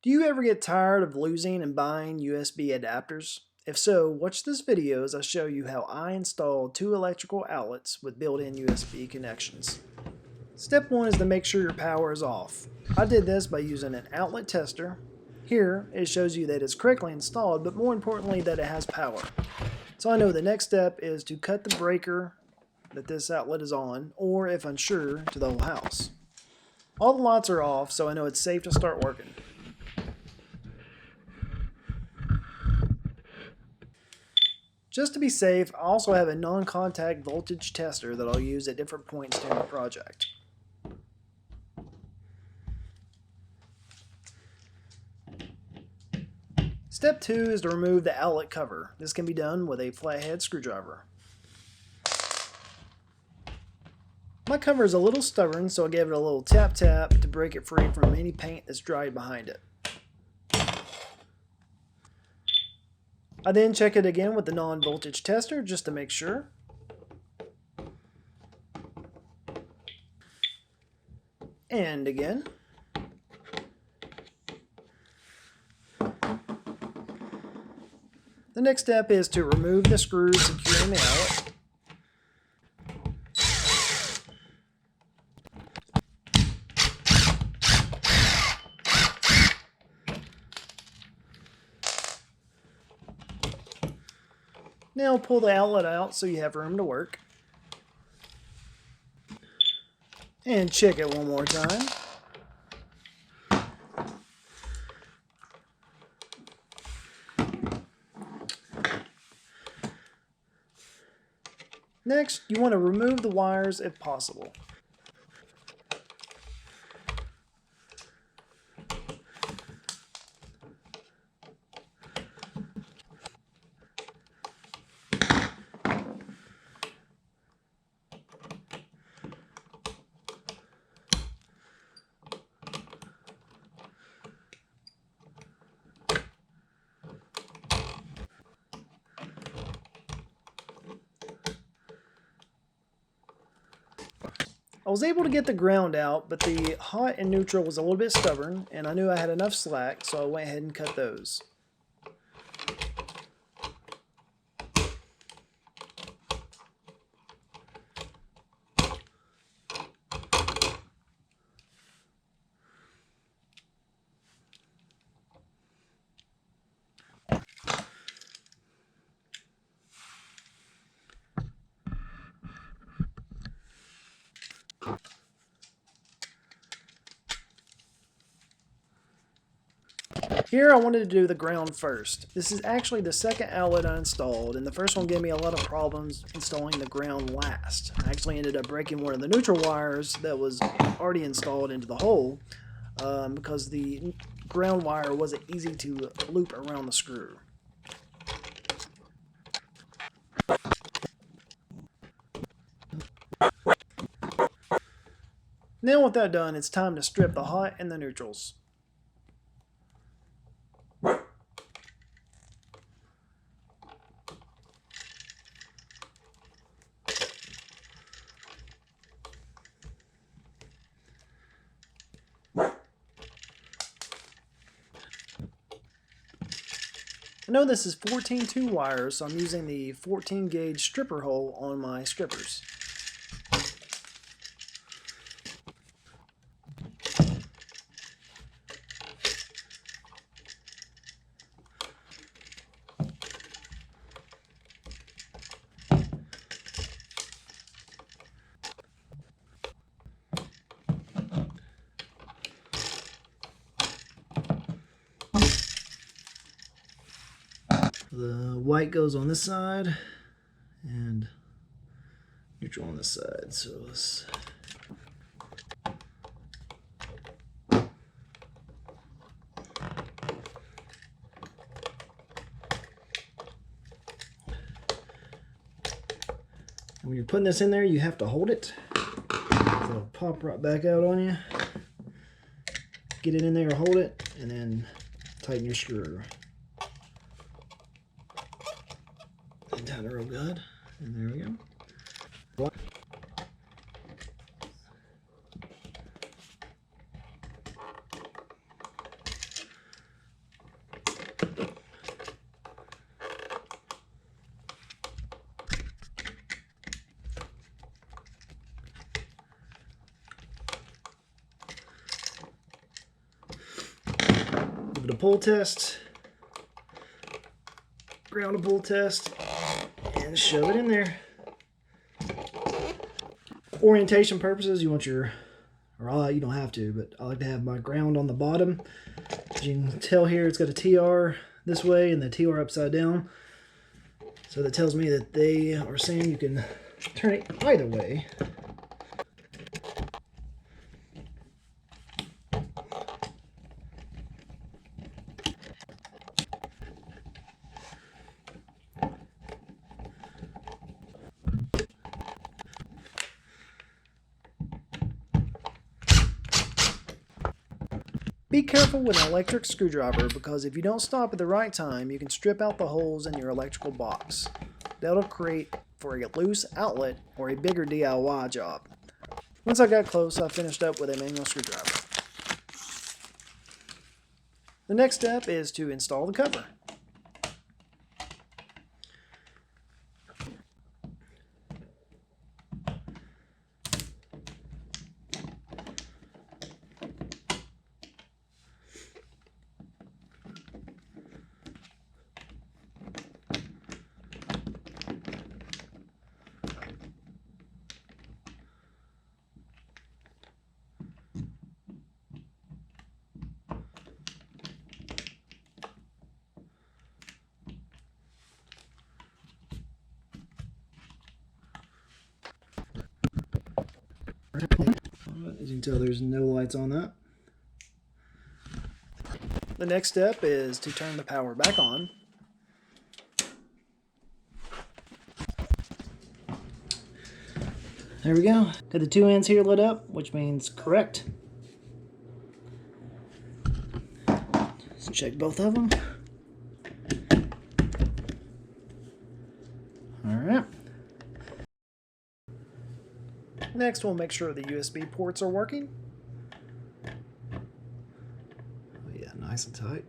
Do you ever get tired of losing and buying USB adapters? If so, watch this video as I show you how I installed 2 electrical outlets with built-in USB connections. Step 1 is to make sure your power is off. I did this by using an outlet tester. Here, it shows you that it's correctly installed, but more importantly that it has power. So I know the next step is to cut the breaker that this outlet is on, or if unsure, to the whole house. All the lights are off, so I know it's safe to start working. Just to be safe, I also have a non-contact voltage tester that I'll use at different points during the project. Step 2 is to remove the outlet cover. This can be done with a flathead screwdriver. My cover is a little stubborn, so I gave it a little tap to break it free from any paint that's dried behind it. I then check it again with the non-voltage tester just to make sure. And again. The next step is to remove the screws securing the outlet. Now pull the outlet out so you have room to work. And check it one more time. Next, you want to remove the wires if possible. I was able to get the ground out, but the hot and neutral was a little bit stubborn, and I knew I had enough slack, so I went ahead and cut those. Here I wanted to do the ground first. This is actually the second outlet I installed, and the first one gave me a lot of problems installing the ground last. I actually ended up breaking one of the neutral wires that was already installed into the hole because the ground wire wasn't easy to loop around the screw. Now with that done, it's time to strip the hot and the neutrals. I know this is 14-2 wires, so I'm using the 14 gauge stripper hole on my strippers. The white goes on this side and neutral on this side. So let's and when you're putting this in there, you have to hold it. It'll pop right back out on you. Get it in there, hold it, and then tighten your screw. And tighten it real good. And there we go. it a pull test, ground a pull test, and shove it in there. Orientation purposes, you want your, or you don't have to, but I like to have my ground on the bottom. As you can tell here, it's got a TR this way and the TR upside down. So that tells me that they are saying you can turn it either way. Be careful with an electric screwdriver because if you don't stop at the right time, you can strip out the holes in your electrical box. That'll create for a loose outlet or a bigger DIY job. Once I got close, I finished up with a manual screwdriver. The next step is to install the cover. As you can tell, there's no lights on that. The next step is to turn the power back on. There we go. Got the two ends here lit up, which means correct. Let's check both of them. Alright. Next, we'll make sure the USB ports are working. Oh yeah, nice and tight.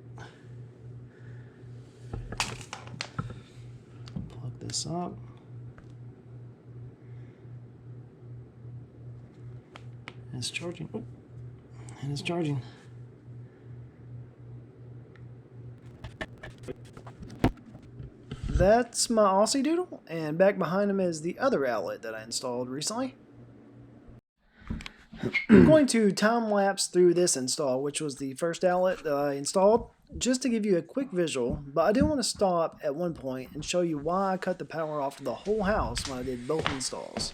Plug this up. And it's charging. Oh, and it's charging. That's my Aussie Doodle, and back behind him is the other outlet that I installed recently. I'm going to time-lapse through this install, which was the first outlet that I installed, just to give you a quick visual, but I do want to stop at one point and show you why I cut the power off of the whole house when I did both installs.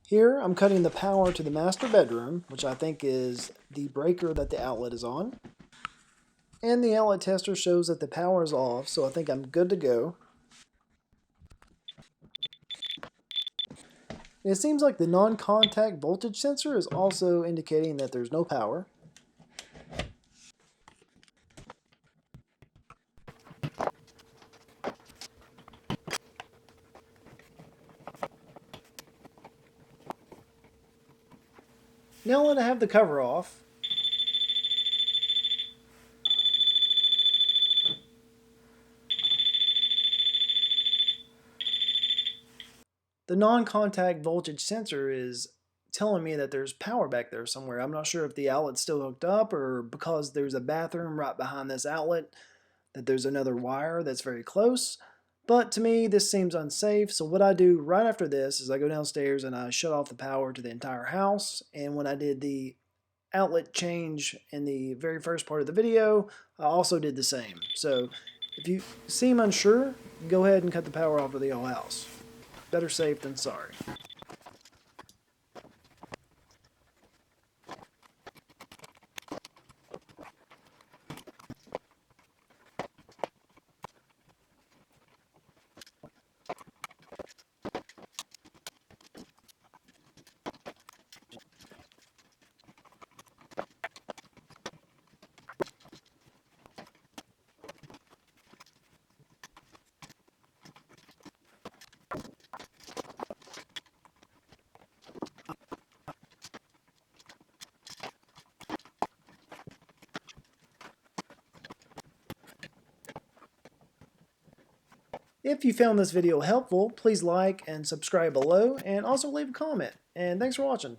Here I'm cutting the power to the master bedroom, which I think is the breaker that the outlet is on. And the outlet tester shows that the power is off, so I think I'm good to go. And it seems like the non-contact voltage sensor is also indicating that there's no power. Now that I have the cover off, the non-contact voltage sensor is telling me that there's power back there somewhere. I'm not sure if the outlet's still hooked up or because there's a bathroom right behind this outlet that there's another wire that's very close. But to me, this seems unsafe, so what I do right after this is I go downstairs and I shut off the power to the entire house. And when I did the outlet change in the very first part of the video, I also did the same. So if you seem unsure, go ahead and cut the power off of the whole house. Better safe than sorry. If you found this video helpful, please like and subscribe below, and also leave a comment. And thanks for watching.